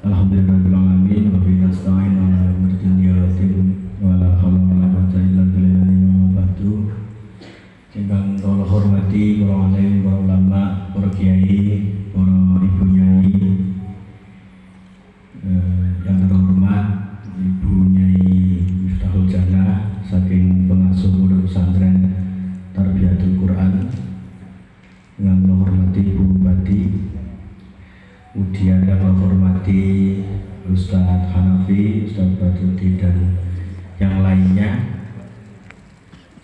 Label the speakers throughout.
Speaker 1: Alhamdulillahirrahmanirrahim. Wa bihi nasta'in ala umuri dunya wa la haula wa la quwwata illa billah. Ba'du. Ingkang kula hormati para alim, para ulama, para kiai, para ibu nyai, yang terhormat Ibu Nyai Miftahul Jannah saking pengasuh pondok pesantren Tarbiyatul Quran, yang menghormati Ibu Bupati, kemudian yang menghormati Ustadz Hanafi, Ustadz Badrudin dan yang lainnya.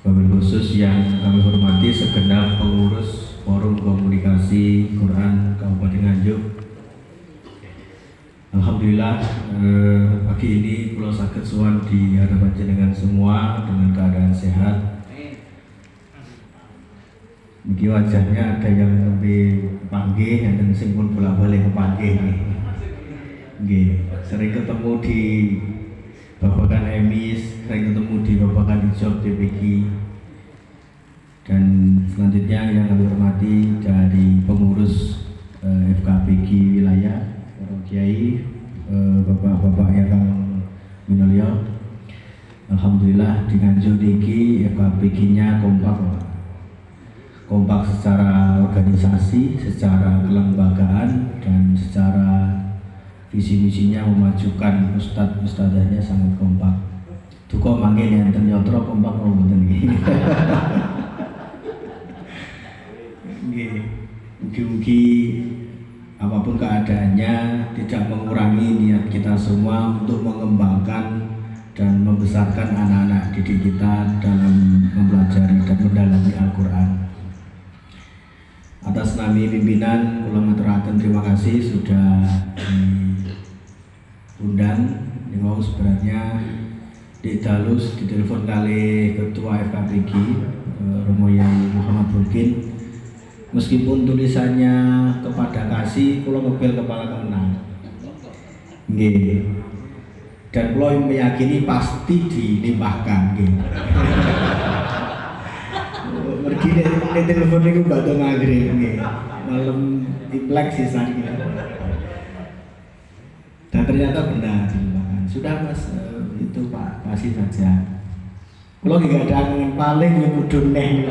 Speaker 1: Wabil khusus yang kami hormati segenap pengurus Forum Komunikasi Quran Kabupaten Nganjuk. Alhamdulillah pagi ini kula saged sowan di hadapan jenengan semua dengan keadaan sehat. Mungkin wajahnya ada yang lebih panggih, ada yang sing pun bolak-balik kepanggih nggih. Sering ketemu di Babakan Emis, sering ketemu di Babakan Hijab DPG. Dan selanjutnya yang kami hormati dari pengurus FKPG wilayah, para kiai, bapak-bapak yang minulya. Alhamdulillah di Nganjuk niki FKPG-nya kompak secara organisasi, secara kelembagaan, dan secara visi misinya memajukan ustadzahnya sangat kompak. Duka mangke enten nyotro kompak mboten nggih. Nggih. Mugi-mugi apapun keadaannya tidak mengurangi niat kita semua untuk mengembangkan dan membesarkan anak-anak didik kita dalam mempelajari dan mendalami Al-Quran. Atas nami pimpinan kula ngaturaken terima kasih sudah diundang. Niku sebenarnya didalus ditelepon kali Ketua FKPG Romo Yai Muhammad Burkin. Meskipun tulisannya kepada kasih, kula ngepel kepala kemenang. Nggih. Dan kula meyakini pasti dilimpahkan nggih. Mergi nek telepon niku batu maghrib nggih. Malam Imlek sisan gitu. Dan ternyata benar dilimpahkan. Sudah Mas, itu Pak, kasih saja. Kula nggih ada angin paling mudun neh.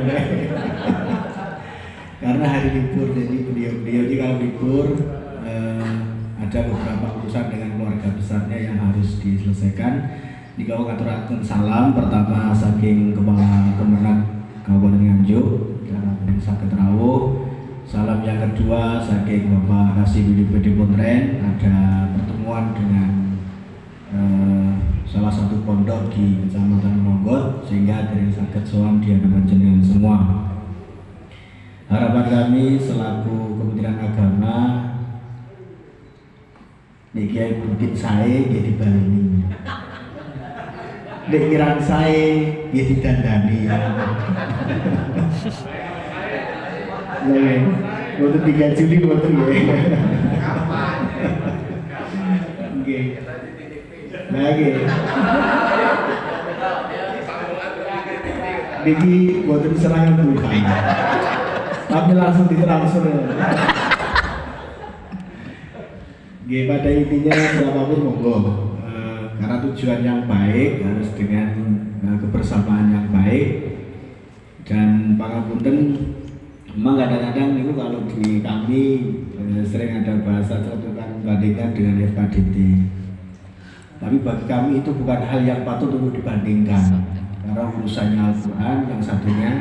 Speaker 1: Karena hari libur, jadi beliau ini kalau libur ada beberapa urusan dengan keluarga besarnya yang harus diselesaikan. Di kawula ngaturaken salam pertama saking Kepala Kemenag Kabupaten Nganjuk, Bapak saged rawuh. Salam yang kedua saking Bapak Kasih BD Pontren, ada pertemuan dengan salah satu pondok di Kecamatan Mongot sehingga dari saged sowan di hadapan jenengan semua. Harapan kami selaku Kementerian Agama nek Kiai Bukit sae nggih dibaleni. Nek kirang sae nggih didandani. Nggih, boten 3 Juli boten nggih. Nggih. Nah nggih. Niki boten serangan Tuhan. Tapi langsung ditransfer. Nggih, pada intinya siapapun monggo. Karena tujuan yang baik harus dengan kebersamaan yang baik. Dan pangapunten, memang kadang-kadang itu kalau di kami sering ada bahasa contohkan bandingkan dengan FKDT. Tapi bagi kami itu bukan hal yang patut untuk dibandingkan. Karena urusannya Al-Quran, yang satunya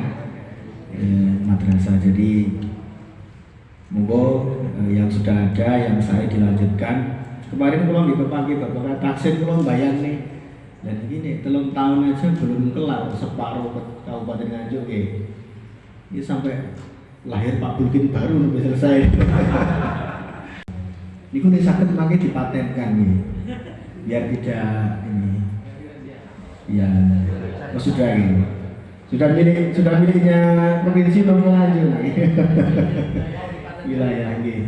Speaker 1: madrasah. Jadi monggo yang sudah ada yang saya dilanjutkan. Kemarin pulang di pagi bapak taksin pulang bayang nih. Dan gini 3 tahun aja belum kelar separuh Kabupaten Nganjuk ini sampai lahir Pak Bulkin baru lebih selesai. Ini kok sakit makanya dipatenkan nih biar tidak ini ya sudah ini. Sudah miliknya provinsi Lampung Nganjuk. Wilayah nggih.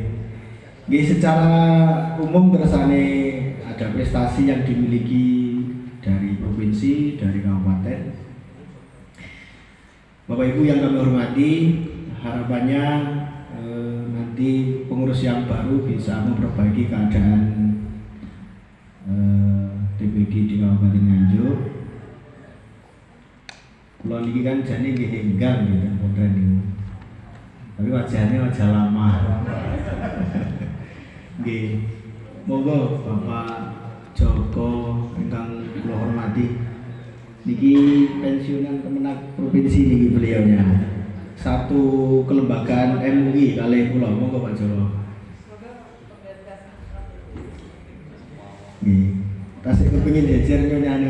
Speaker 1: Nggih secara umum kersane ada prestasi yang dimiliki dari provinsi, dari kabupaten. Bapak Ibu yang kami hormati, harapannya nanti pengurus yang baru bisa memperbaiki keadaan Kalau niki kan jane nggih enggal nggih ten Pondren niku. Tapi wajahnya wajah lama. Nggih. Monggo Bapak Joko ingkang kula hormati. Niki pensiunan Kemenak provinsi niki beliaunya. Satu kelembagaan MUI kalih kula. Monggo Pak Joko. Nggih. Tasik kepengin jejer nyonyane.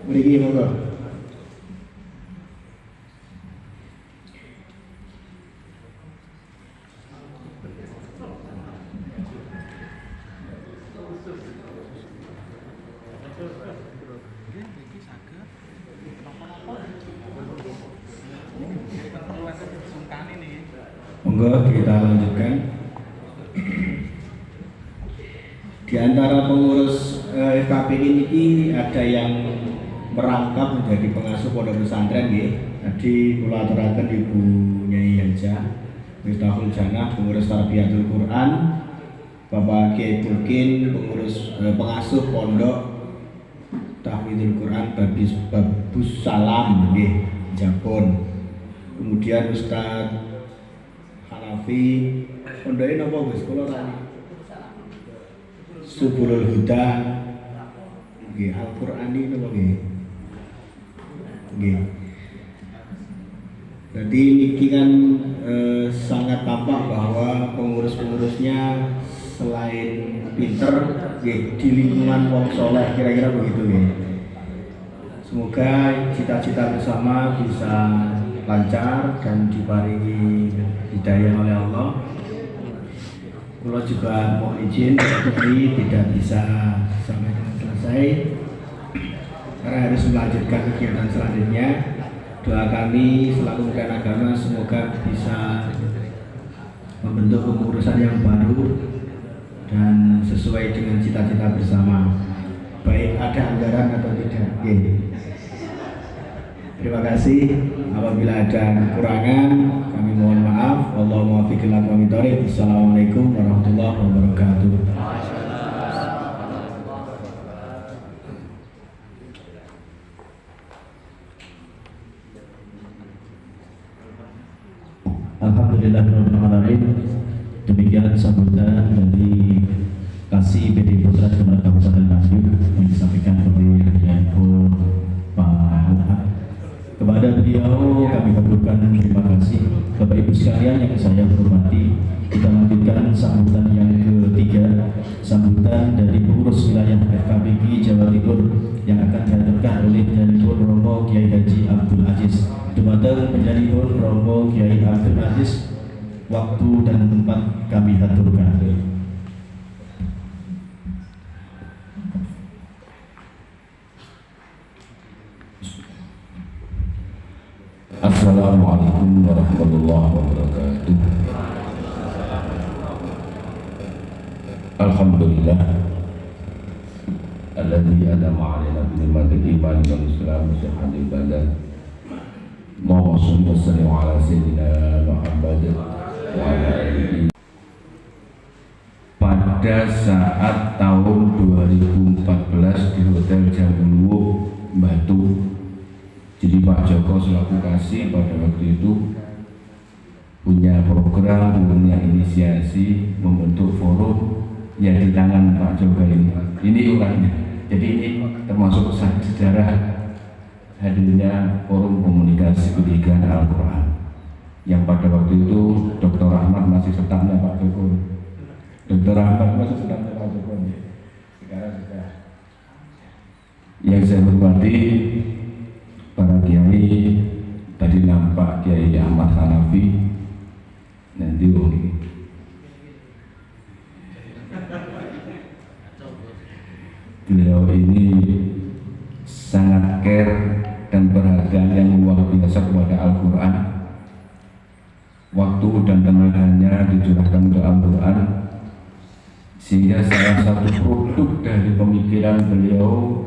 Speaker 1: Mriki monggo. Monggo kita lanjutkan. Di antara pengurus FKP ini ada yang merangkap menjadi pengasuh pondok pesantren nggih. Tadi kula aturaken Ibu Nyai Haja Miftahul Jannah pengurus Tarbiyatul Quran, Bapak Kiai Bulkin pengurus pengasuh pondok Tahfidzul Quran Babus Salam nggih Japon. Kemudian Ustaz Hanafi pondoke napa Gus kula tani Subulul Huda nggih Al-Qur'ani napa nggih nggih. Jadi niki kan sangat tampak bahwa pengurus-pengurusnya selain pinter nggih di lingkungan wong soleh kira-kira begitu nggih. Semoga cita-cita bersama bisa lancar dan diparingi hidayah oleh Allah. Kalau juga mau izin tapi tidak bisa sampai dengan selesai karena harus melanjutkan kegiatan selanjutnya. Doa kami selaku Kementerian Agama semoga bisa membentuk kepengurusan yang baru dan sesuai dengan cita-cita bersama, baik ada anggaran atau tidak. Terima kasih. Apabila ada kekurangan kami mohon maaf. Wallahu muwaffiq ila aqwamit thoriq. Assalamualaikum warahmatullahi wabarakatuh.
Speaker 2: Alhamdulillahirrahmanirrahim. Demikian sambutan dari Kasih PD Putra Kementerian Kabupaten Bandung yang disampaikan oleh Menko Pak Luhut. Kepada beliau kami aturkan terima kasih. Bapak Ibu sekalian yang saya hormati, kita lanjutkan sambutan yang ketiga, sambutan dari pengurus wilayah FKBG Jawa Timur yang akan dihaturkan oleh Penyanipun Romo Kiai Haji Abdul Aziz. Dumateng Penyanipun Romo Kiai Abdul Aziz, waktu dan tempat kami haturkan.
Speaker 3: Assalamualaikum warahmatullahi wabarakatuh. Alhamdulillah alladzi an'ama 'alaina bi ni'matil iman wal islam wa sihhatil ibadah. Allahumma shalli wa sallim ala sayyidina Muhammad wa ala alihi. Pada saat tahun 2014 di Hotel Jambuluwo Batu, jadi Pak Joko selaku kasih pada waktu itu punya program, punya inisiasi membentuk forum yang di tangan Pak Joko ini. Ini ulangnya. Jadi ini termasuk sejarah hadirnya forum komunikasi pendidikan Al-Quran yang pada waktu itu Dr. Ahmad masih stafnya Pak Joko. Dr. Ahmad masih stafnya Pak Joko. Sekarang sudah. Yang saya hormati para kiai, tadi nampak Kiai Ahmad Hanafi, nanti ini. Beliau ini sangat care dan perhatian yang luar biasa kepada Al-Quran. Waktu dan tenaganya dicurahkan ke Al-Quran, sehingga salah satu produk dari pemikiran beliau.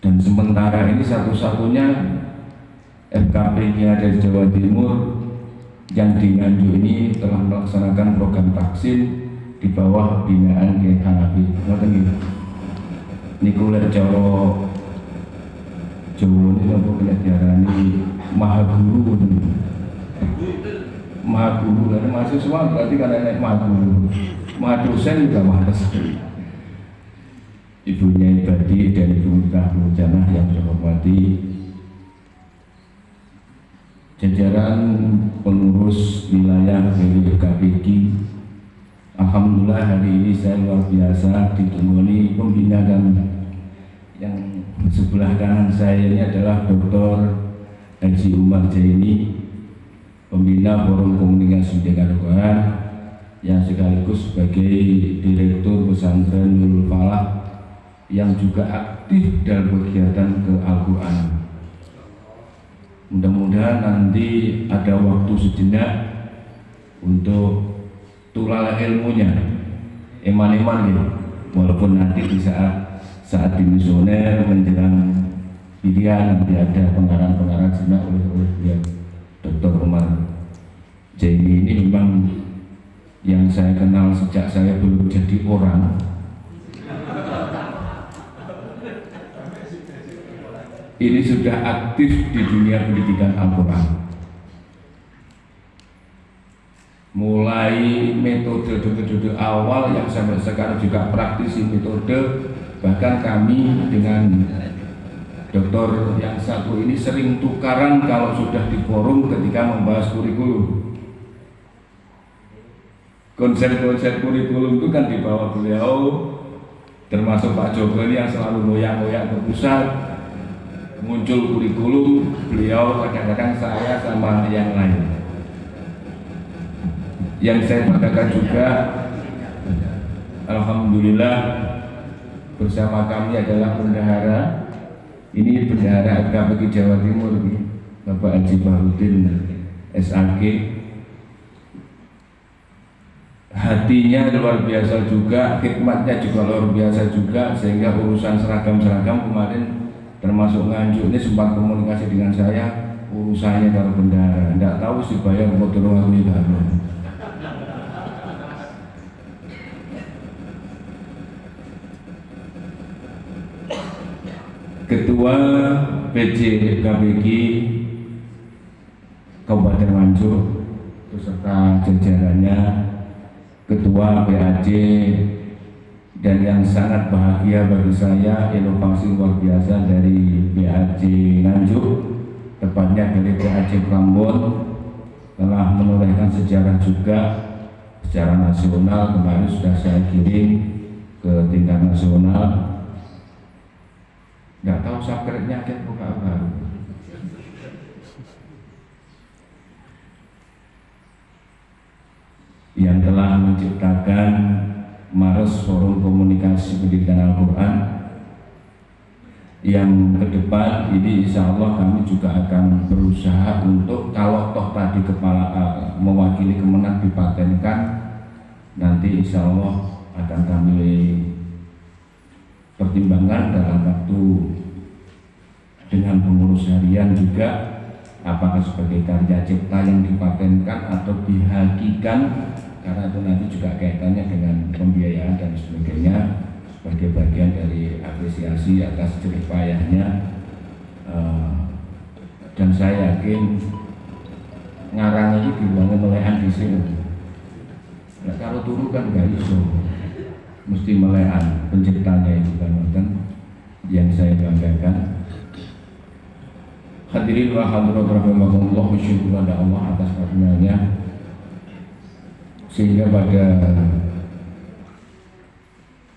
Speaker 3: Dan sementara ini satu-satunya FKP yang ada di Jawa Timur yang di Nganjuk ini telah melaksanakan program vaksin di bawah binaan Kiai Hanafi. Ini kulit Jawa Jawa ini apa kena diarani maha guru. Maha guru, karena mahasiswa berarti kan naik maha guru. Maha dosen juga maha dosen. Ibunya Ibadi dan Ibu Miftah Janah yang saya hormati, jajaran pengurus wilayah KPG. Alhamdulillah hari ini saya luar biasa ditemani pembina, dan yang sebelah kanan saya ini adalah Dr. Haji Umar Jaini, pembina Forum Komunikasi Pendidikan Al-Quran yang sekaligus sebagai Direktur Pesantren Nurul Falah yang juga aktif dalam kegiatan ke Al-Quran. Mudah-mudahan nanti ada waktu sejenak untuk tulala ilmunya, eman-eman gitu. Walaupun nanti di saat dimisioner menjelang pilihan nanti ada pengarang-pengarang sejenak oleh beliau Dr. Umar Jaini. Ini memang yang saya kenal sejak saya belum jadi orang. Ini sudah aktif di dunia pendidikan Al-Quran. Mulai metode awal yang sampai sekarang juga praktisi metode. Bahkan kami dengan dokter yang satu ini sering tukaran kalau sudah di forum ketika membahas kurikulum. Konsep-konsep kurikulum itu kan dibawa beliau, termasuk Pak Joko ini yang selalu ngoyak-ngoyak ke pusat. Muncul kurikulum, beliau kadang-kadang saya sama yang lain. Yang saya banggakan juga, alhamdulillah bersama kami adalah bendahara. Ini bendahara KPG Jawa Timur, Bapak Haji Bahrudin SAG. Hatinya luar biasa juga, hikmatnya juga luar biasa juga, sehingga urusan seragam-seragam kemarin termasuk Nganjuk ini sempat komunikasi dengan saya, urusannya kalau bendahara tidak tahu si bayang motor aku juga. Ketua PJ KPG Kabupaten Nganjuk beserta jajarannya, Ketua PAJ, dan yang sangat bahagia bagi saya, inovasi luar biasa dari PAJ Nganjuk, tepatnya dari PAJ Prambon, telah menorehkan sejarah juga secara nasional. Kemarin sudah saya kirim ke tingkat nasional. Nggak tahu sakretnya kayak apa. Yang telah menciptakan Mares Forum Komunikasi Pendidikan Al-Quran, yang ke depan ini insya Allah kami juga akan berusaha untuk, kalau toh tadi kepala mewakili Kemenak dipatenkan, nanti insya Allah akan kami pertimbangkan dalam waktu dengan pengurus harian juga, apakah sebagai karya cipta yang dipatenkan atau dihakikan, karena itu nanti juga kaitannya dengan pembiayaan dan sebagainya, sebagai bagian dari apresiasi atas jerih payahnya. Dan saya yakin ngarang ini dibangun oleh Andi Sing. Nah, kalau turu kan gak iso, mesti melehan penciptanya itu kan yang saya banggakan. Hadirin wa hadirat rahimakumullah, bersyukur kepada Allah atas karunia-Nya sehingga pada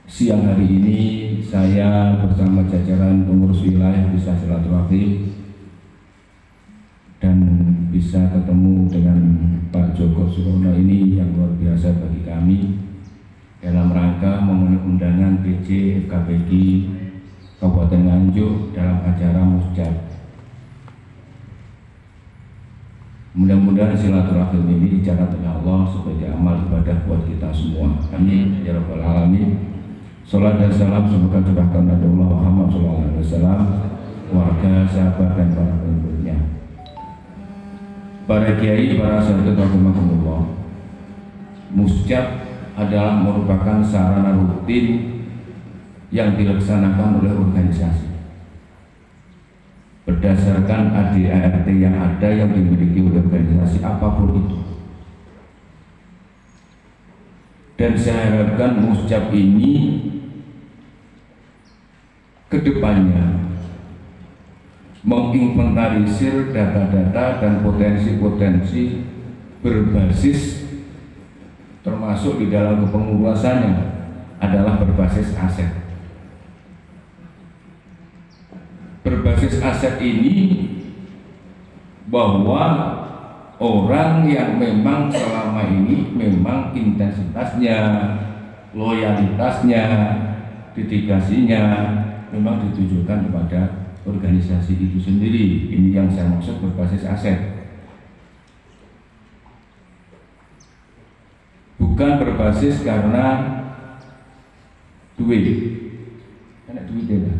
Speaker 3: siang hari ini saya bersama jajaran pengurus wilayah bisa silaturahim dan bisa ketemu dengan Pak Joko Surono ini yang luar biasa bagi kami dalam rangka memenuhi undangan PJ KPG Kabupaten Nganjuk dalam acara musjab. Mudah-mudahan silaturahim ini dicatat oleh Allah sebagai amal ibadah buat kita semua. Amin ya rabbal alamin. Salat dan salam semoga curahkan Nabi Muhammad SAW, warga, sahabat dan para pengikutnya. Para kiai, para sahabat rahimakumullah, musjab adalah merupakan sarana rutin yang dilaksanakan oleh organisasi. berdasarkan ADART yang ada yang dimiliki oleh organisasi apapun itu. Dan saya harapkan muscap ini kedepannya menginventarisir data-data dan potensi-potensi berbasis, termasuk di dalam kepengurusannya adalah berbasis aset. Berbasis aset ini bahwa orang yang memang selama ini memang intensitasnya, loyalitasnya, dedikasinya memang ditujukan kepada organisasi itu sendiri. Ini yang saya maksud berbasis aset. Bukan berbasis karena duit. Enak duit ya?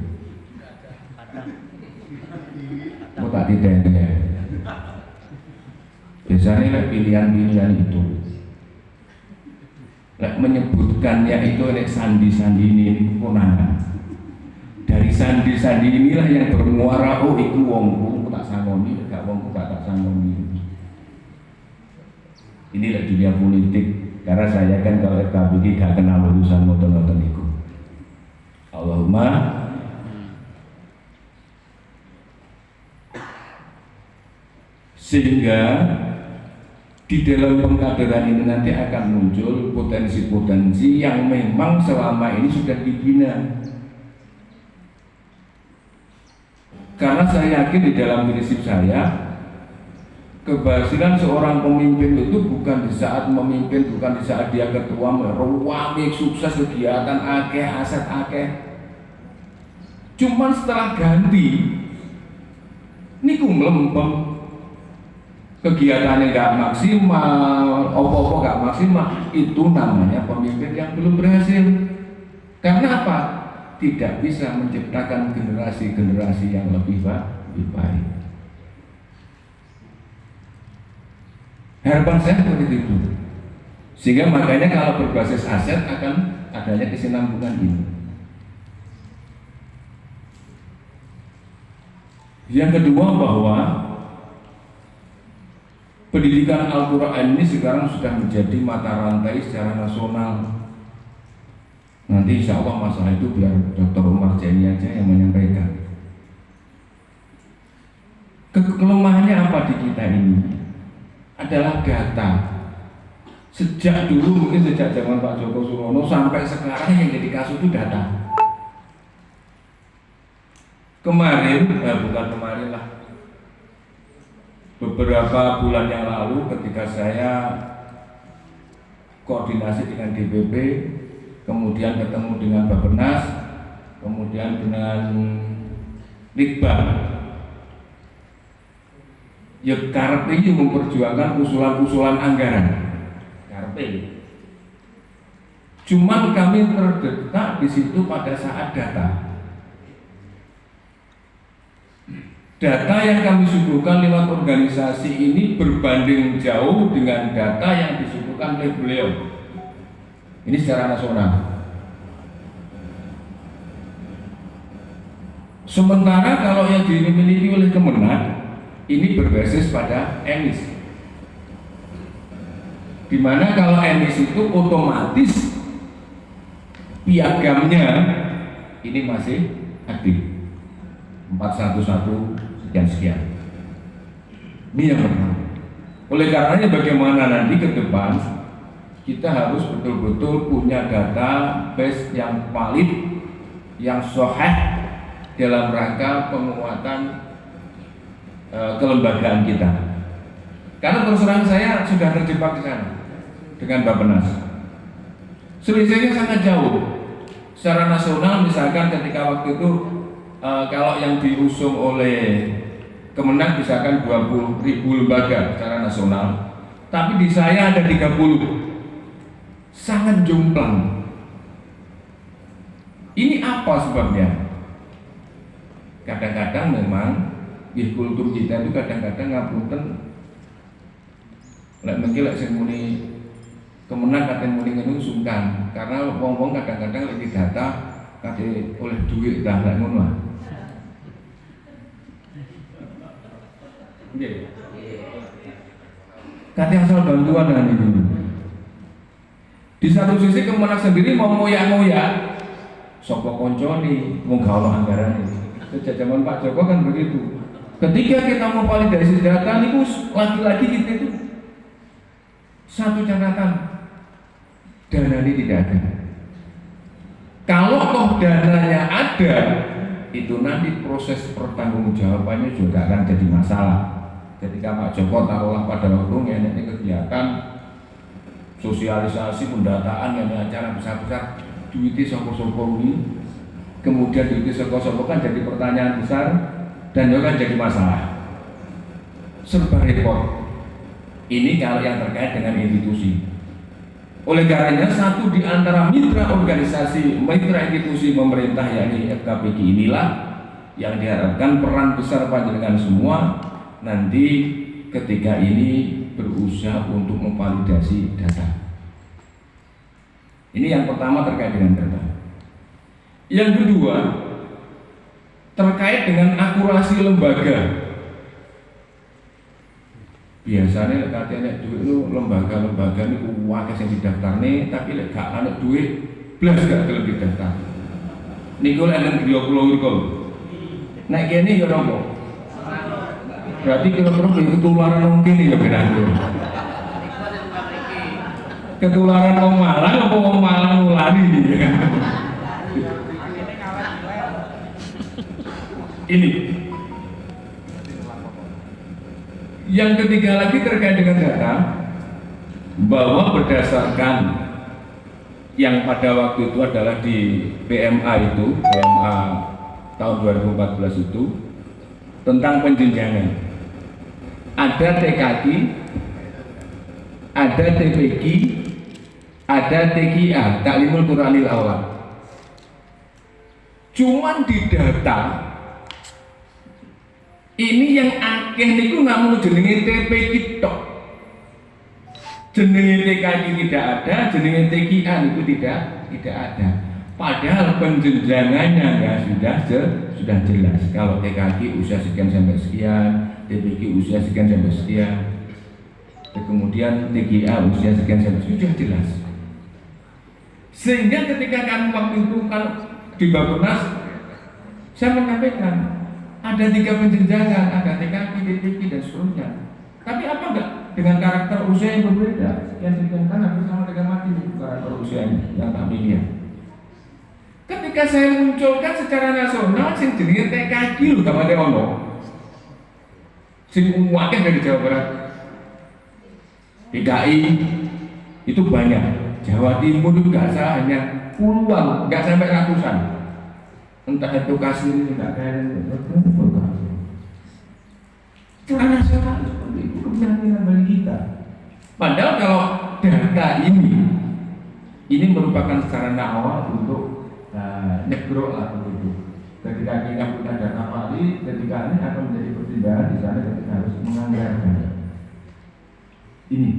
Speaker 3: Kok tak tidak ya? Biasanya pilihan-pilihan itu menyebutkannya itu oleh sandi-sandi ini konangan. Dari sandi-sandi inilah yang bermuara, oh itu wongku tak sangoni, gak wongku gak tak sangoni. Inilah dunia politik. Karena saya kan kalau FKBG gak kenal urusan motor-motor itu. Allahumma sehingga di dalam pengkaderan ini nanti akan muncul potensi-potensi yang memang selama ini sudah dibina. Karena saya yakin di dalam prinsip saya, keberhasilan seorang pemimpin itu bukan di saat memimpin, bukan di saat dia ketua, meruami sukses kegiatan akeh, aset akeh. Cuman setelah ganti, niku melempem. Kegiatannya nggak maksimal, opo-opo nggak maksimal, itu namanya pemimpin yang belum berhasil. Karena apa? Tidak bisa menciptakan generasi-generasi yang lebih baik. Harapan saya seperti itu. Sehingga makanya kalau berbasis aset akan adanya kesinambungan ini. Yang kedua bahwa pendidikan Al-Quran ini sekarang sudah menjadi mata rantai secara nasional. Nanti insya Allah masalah itu biar Dr. Umar Jaini aja yang menyampaikan. Kelemahannya apa di kita ini? Adalah data. Sejak dulu, mungkin sejak zaman Pak Joko Surono sampai sekarang yang jadi kasus itu data. Bukan kemarin lah, beberapa bulan yang lalu ketika saya koordinasi dengan DPP, kemudian ketemu dengan Bappenas, kemudian dengan Litbang, ya karepe ini memperjuangkan usulan-usulan anggaran. Karepe. Cuman kami terdesak di situ pada saat data. Data yang kami suguhkan lewat organisasi ini berbanding jauh dengan data yang disuguhkan oleh beliau. Ini secara nasional. Sementara kalau yang dimiliki oleh Kemenag ini berbasis pada emis. Dimana kalau emis itu otomatis piagamnya ini masih aktif 411 sekian. Ini yang pertama. Oleh karenanya bagaimana nanti ke depan kita harus betul-betul punya data base yang valid, yang sahih dalam rangka penguatan kelembagaan kita. Karena terus terang saya sudah terjebak di sana dengan Bappenas. Selisihnya sangat jauh. Secara nasional misalkan ketika waktu itu kalau yang diusung oleh Kemenag misalkan 20.000 lembaga secara nasional, tapi di saya ada 30, sangat jomplang. Ini apa sebabnya? Kadang-kadang memang di kultur kita itu kadang-kadang ngapunten, lek sing muni Kemenag katen muni ngene sungkan, karena wong-wong kadang-kadang lagi data kate oleh duit dah lek ngono. Nggih. Kate asal bantuan dengan ini. Di satu sisi Kemenak sendiri mau ngoyak-ngoyak, sapa koncone wong gak ono anggaran. Sejak zaman Pak Joko kan begitu. Ketika kita mau validasi data niku lagi-lagi kita itu satu catatan, dana ini tidak ada. Kalau toh dananya ada, itu nanti proses pertanggungjawabannya juga akan jadi masalah. Ketika Pak Joko taruhlah pada waktu ini kegiatan sosialisasi pendataan yang acara besar-besar, duitnya soko-soko ini, kemudian duitnya soko-soko kan jadi pertanyaan besar dan juga kan jadi masalah. Serba repot. Ini kalau yang terkait dengan institusi. Oleh karenanya satu di antara mitra organisasi, mitra institusi pemerintah yakni FKPG inilah yang diharapkan peran besar panjenengan semua nanti ketika ini berusaha untuk memvalidasi data. Ini yang pertama terkait dengan data. Yang kedua terkait dengan akurasi lembaga. Biasanya katanya duit itu lembaga-lembaga ini wakil yang didaftarne, tapi lek gak ana duit blas gak gelem didaftar. Niku lek nang griya kula niku. Nek kene ya nopo? Berarti kira-kira ketularan mungkin ya benar. Ketularan wong Malang apa wong Malang nulari ya. Ini yang ketiga lagi terkait dengan data, bahwa berdasarkan yang pada waktu itu adalah di PMA itu, PMA tahun 2014 itu tentang penjenjangan, ada TKQ, ada TPQ, ada TKA, Taklimul Quranil Awal. Cuman di data ini yang akeh niku namung jenenge TPQ tok. Jenenge TKQ tidak ada, jenenge TKA niku tidak ada. Padahal penjenjangannya sudah jelas. Kalau TKQ usia sekian sampai sekian, TPQ usia sekian sampai sekian, kemudian TKA usia sekian sampai sekian, sudah jelas. Sehingga ketika kami waktu itu kalau di Bappenas, saya menyampaikan ada 3 penjenjangan, ada TKQ, TPQ dan seterusnya. Tapi apa enggak dengan karakter usia yang berbeda? Yang kan hampir sama dengan mati karakter usianya yang kami lihat. Ketika saya munculkan secara nasional, sing jenenge TKQ lho gak ada ono. Sing wakil dari Jawa Barat, DKI itu banyak. Jawa Timur itu nggak salah hanya puluhan, nggak sampai ratusan. Entah itu kasih tidak ada. Secara nasional seperti itu kepentingan bagi kita. Padahal kalau data ini merupakan sarana awal untuk nyegrok lah begitu. Ketika kita punya data valid, ketika ini akan menjadi pertimbangan di sana ketika harus menganggarkan. Ini.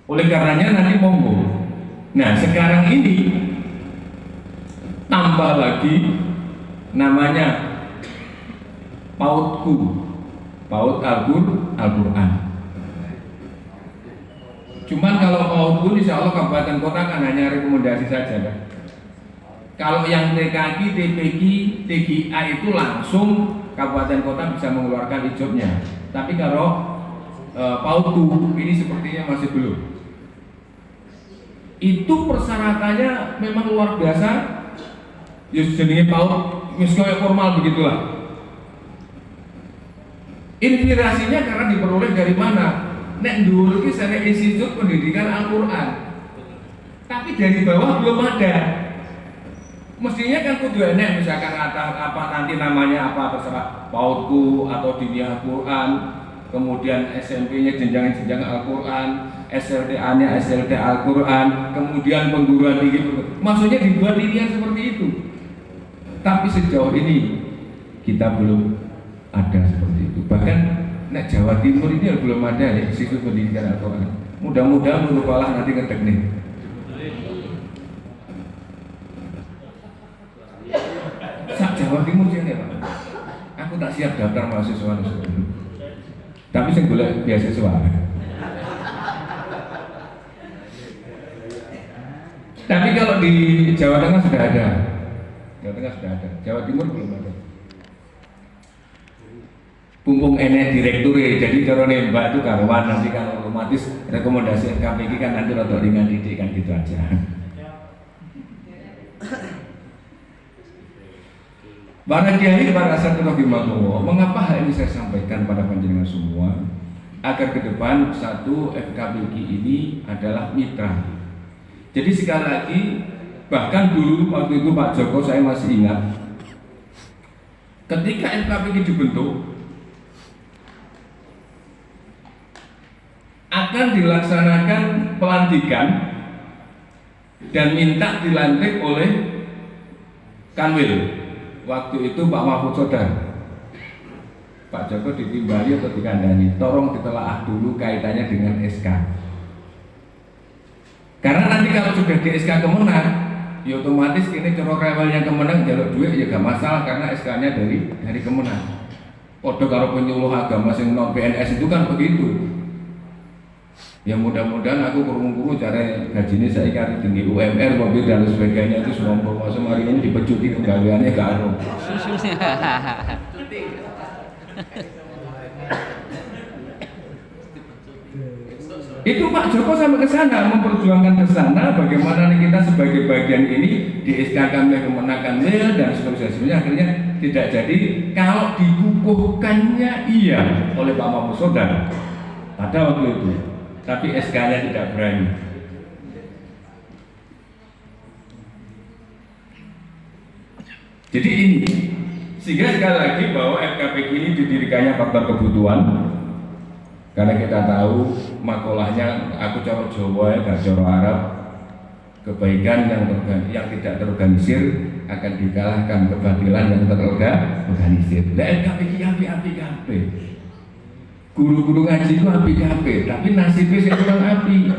Speaker 3: Oleh karenanya nanti monggo. Nah sekarang ini tambah lagi namanya PAUDku, PAUD Al-Quran. Cuman kalau PAUDku insya Allah kabupaten kota kan hanya rekomendasi saja kan. Kalau yang TKQ, TPQ, TGA itu langsung kabupaten kota bisa mengeluarkan ijobnya. Tapi kalau PAUDku ini sepertinya masih belum. Itu persyaratannya memang luar biasa. Ya jenenge PAUD wis koyo formal begitulah. Inspirasinya karena diperoleh dari mana? Nek dhuwur iki sare Institut Pendidikan Al-Qur'an. Tapi dari bawah belum ada. Mestinya kan kudu enek misalkan apa nanti namanya apa terserah PAUDku atau Diniyah Al-Qur'an, kemudian SMP-nya jenjang-jenjang Al-Qur'an, SLTA-nya SLTA Al-Quran, kemudian pengguruan tinggi. Maksudnya dibuat dirian seperti itu. Tapi sejauh ini kita belum ada seperti itu. Bahkan nek Jawa Timur ini belum ada ya Institut Pendidikan Al-Quran. Mudah-mudahan merupakan nanti ke teknik. Sak Jawa Timur sih Pak. Aku tak siap daftar mahasiswa dulu. Tapi sing golek beasiswa. Tapi kalau di Jawa Tengah sudah ada. Jawa Tengah sudah ada. Jawa Timur belum ada. Pumpung enek direktur, jadi cara nembak itu karuan, nanti kan otomatis rekomendasi KPK kan nanti rada ringan didik kan gitu aja. Para kiai, para satria himakowo, mengapa hal ini saya sampaikan pada panjenengan semua? Agar ke depan satu FKPG ini adalah mitra. Jadi sekali lagi, bahkan dulu waktu itu Pak Joko saya masih ingat, ketika FKPG dibentuk, akan dilaksanakan pelantikan dan minta dilantik oleh Kanwil. Waktu itu Pak Mahfud Sodar, Pak Joko ditimbali atau dikandani, tolong ditelaah dulu kaitannya dengan SK. Karena nanti kalau sudah di SK Kemenang, ya otomatis ini corok rewel yang Kemenang jaluk duit ya gak masalah karena SK-nya dari Kemenang. Podo karo penyuluh agama sing non PNS itu kan begitu. Ya mudah-mudahan aku kurung-kurung cara gajinya saya kari tinggi UMR, mobil dan sebagainya itu semua promosi hari ini dipecuti pegawaiannya ke anu. Itu Pak Joko sampai ke sana memperjuangkan ke sana bagaimana nih kita sebagai bagian ini di SK-kan oleh kemenakan mil dan seterusnya akhirnya tidak jadi. Kalau dikukuhkannya iya oleh Pak Mahfud Sodar pada waktu itu. Tapi SK-nya tidak berani. Jadi ini, sehingga sekali lagi bahwa FKPG ini didirikannya faktor kebutuhan. Karena kita tahu makolahnya, aku coro Jawa ya, gak coro Arab. Kebaikan yang tidak terorganisir akan dikalahkan kebatilan yang terorganisir. Nah FKPG api-api. Guru-guru ngaji itu api-api, tapi nasibnya sih kurang api.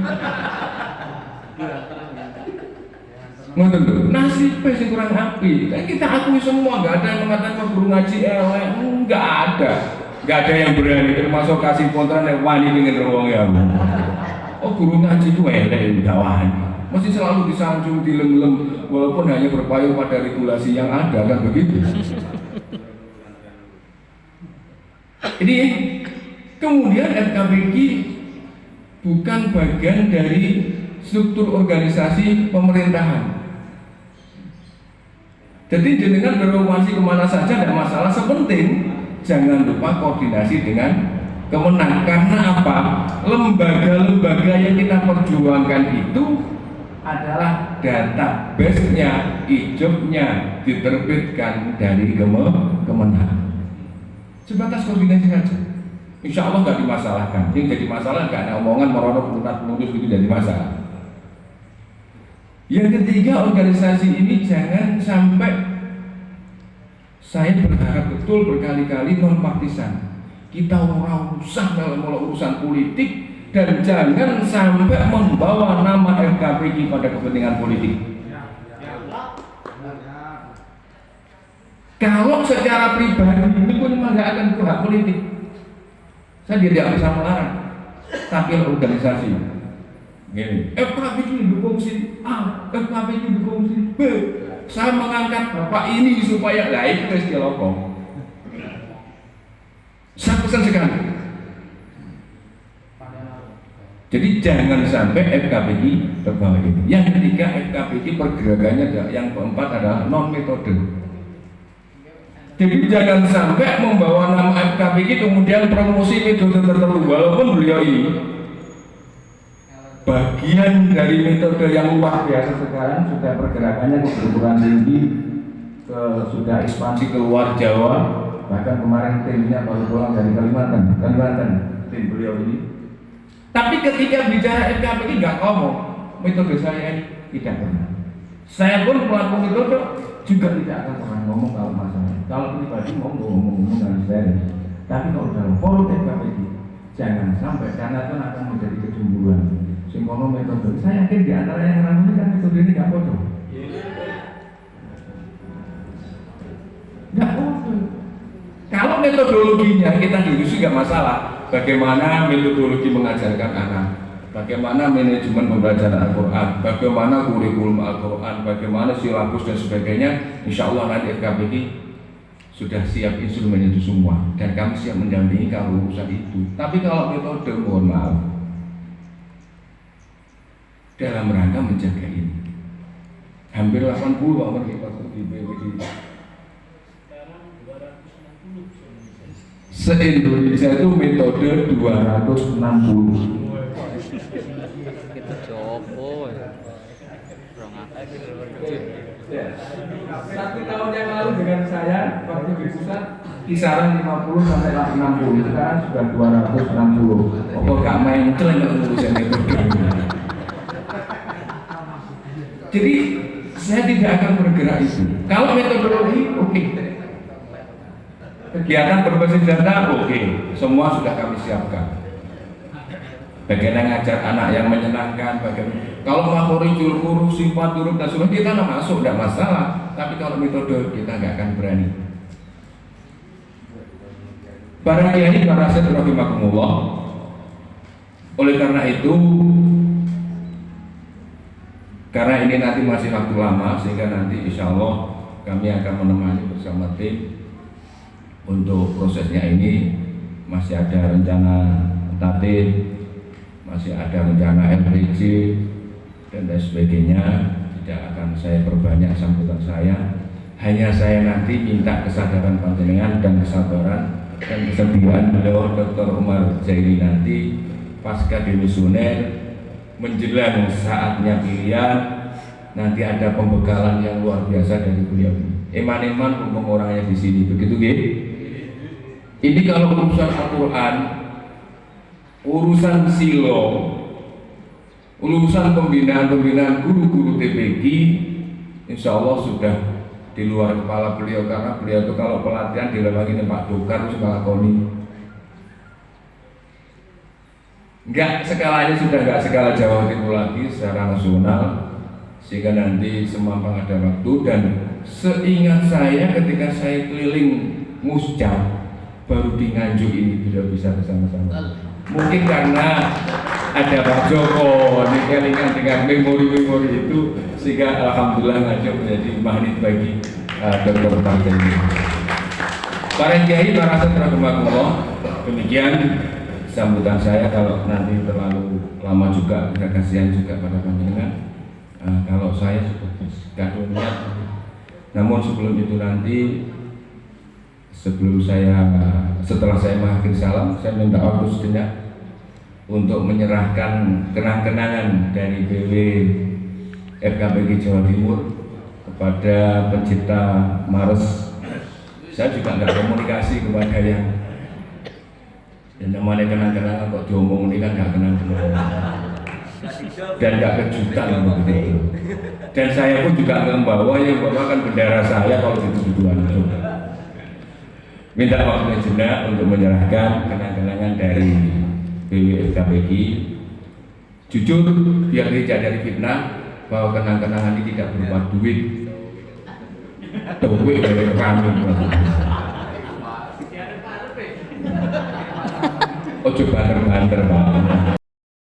Speaker 3: Ngoten lho, nasibnya sih kurang api. Kan kita akui semua, nggak ada yang mengatakan guru ngaji elek, nggak ada yang berani termasuk kasih kontrak yang wani dengan ruang ya. Oh guru ngaji itu elek, nggak wani. Mesti selalu disanjung, dilem-lem, walaupun hanya berpayung pada regulasi yang ada kan begitu. Ini kemudian FKPG bukan bagian dari struktur organisasi pemerintahan. Jadi jenengan berorganisasi kemana saja tidak masalah, sepenting jangan lupa koordinasi dengan Kemenang. Karena apa? Lembaga-lembaga yang kita perjuangkan itu adalah database-nya, ijobnya diterbitkan dari Kemenang. Sebatas koordinasi saja. Insya Allah nggak dimasalahkan. Yang jadi masalah nggak ada omongan meronok putus itu jadi masalah. Yang ketiga, organisasi ini jangan sampai, saya berharap betul berkali-kali non partisan. Kita orang usah dalam urusan politik dan jangan sampai membawa nama FKPG pada kepentingan politik. Kalau secara pribadi ini pun memang nggak akan berhak politik. Saya tidak bisa melarang, tapi organisasi gini, FKPG dukung si A, FKPG dukung si B. Saya mengangkat bapak ini supaya lain ke Stilokong. Saya pesan sekali. Jadi jangan sampai FKPG terbawa ini. Yang ketiga, FKPG pergerakannya yang keempat adalah non metode. Jadi jangan sampai membawa nama FKPG kemudian promosi metode tertentu, walaupun beliau ini bagian dari metode yang luar biasa sekarang, sudah pergerakannya ke perguruan tinggi, sudah ekspansi keluar Jawa, bahkan kemarin timnya baru pulang dari Kalimantan tim beliau ini. Tapi ketika bicara FKPG nggak ngomong metode saya ini, tidak pernah. Saya pun pelaku metode juga tidak akan pernah ngomong kalau masalah. Kalau pribadi ngomong dengan saya. Tapi kalau dalam forum FKPG jangan sampai, karena itu akan menjadi kecemburuan. Singkono metode, saya yakin di antara yang ramu kan metode ini nggak bodoh. Nggak bodoh. Kalau metodologinya kita diskusi nggak masalah. bagaimana metodologi mengajarkan anak, bagaimana manajemen pembelajaran Al-Quran, bagaimana kurikulum Al-Quran, bagaimana silabus dan sebagainya. Insya Allah nanti FKBG sudah siap instrumen itu semua dan kami siap mendampingi kalau urusan itu. Tapi kalau metode, mohon maaf, dalam rangka menjaga ini hampir 80 Pak di BPD. Se-Indonesia itu metode 260.
Speaker 4: Kita coba
Speaker 3: Satu tahun yang lalu dengan saya waktu di pusat kisaran 50 sampai 60, sekarang sudah 260. Kok gak main celeng kalau urusan metode. Jadi saya tidak akan bergerak itu. Kalau metodologi, oke. Kegiatan berbasis data, oke. Semua sudah kami siapkan. Bagaimana ngajar anak yang menyenangkan, bagaimana. Kalau materi huruf, sifat, huruf dan sebagainya kita nggak masuk, tidak masalah. Tapi kalau metode kita nggak akan berani. Para kiai, para syekh rahimakumullah. Oleh karena itu, karena ini nanti masih waktu lama, sehingga nanti insya Allah kami akan menemani bersama tim untuk prosesnya ini. Masih ada rencana tatib, masih ada rencana LPG dan lain sebagainya. Tidak akan saya perbanyak sambutan saya. Hanya saya nanti minta kesadaran panjenengan dan kesabaran dan kesediaan beliau Dr. Umar Zairi nanti pasca demisioner menjelang saatnya pilihan, nanti ada pembekalan yang luar biasa dari beliau. Eman-eman mumpung orangnya di sini, begitu gitu. Ini kalau urusan Al-Quran, urusan silo, urusan pembinaan guru-guru TPG, insya Allah sudah di luar kepala beliau, karena beliau itu kalau pelatihan dilewangi Pak Dokar itu ngelakoni. Enggak, skalanya sudah enggak skala Jawa Timur lagi secara nasional, sehingga nanti semampang ada waktu. Dan seingat saya ketika saya keliling Muscap baru di Nganjuk ini sudah bisa bersama-sama. Mungkin karena ada Pak Joko dikelingan dengan memori-memori itu, sehingga alhamdulillah Nganjuk menjadi magnet bagi Dr. Partai ini. Para kiai, para saudara-saudara, demikian sambutan saya. Kalau nanti terlalu lama juga, tidak kasihan juga pada panjenengan. Kalau saya sudah gaduh niat. Namun sebelum itu nanti, setelah saya mengakhiri salam, saya minta waktu sejenak untuk menyerahkan kenang-kenangan dari BW FKBG Jawa Timur kepada pencipta Mars. Saya juga nggak komunikasi kepada yang namanya kenang-kenangan kok diomong ini kan nggak kenang-kenangan dan nggak kejutan begitu. Dan saya pun juga membawa kan bendera saya kalau gitu-gituan. Minta waktunya jenak untuk menyerahkan kenang-kenangan dari BWFKBG. Jujur, biar tidak dari fitnah bahwa kenang-kenangan ini tidak berupa duit. Duit dari kami. Ojo banter-banter, Pak.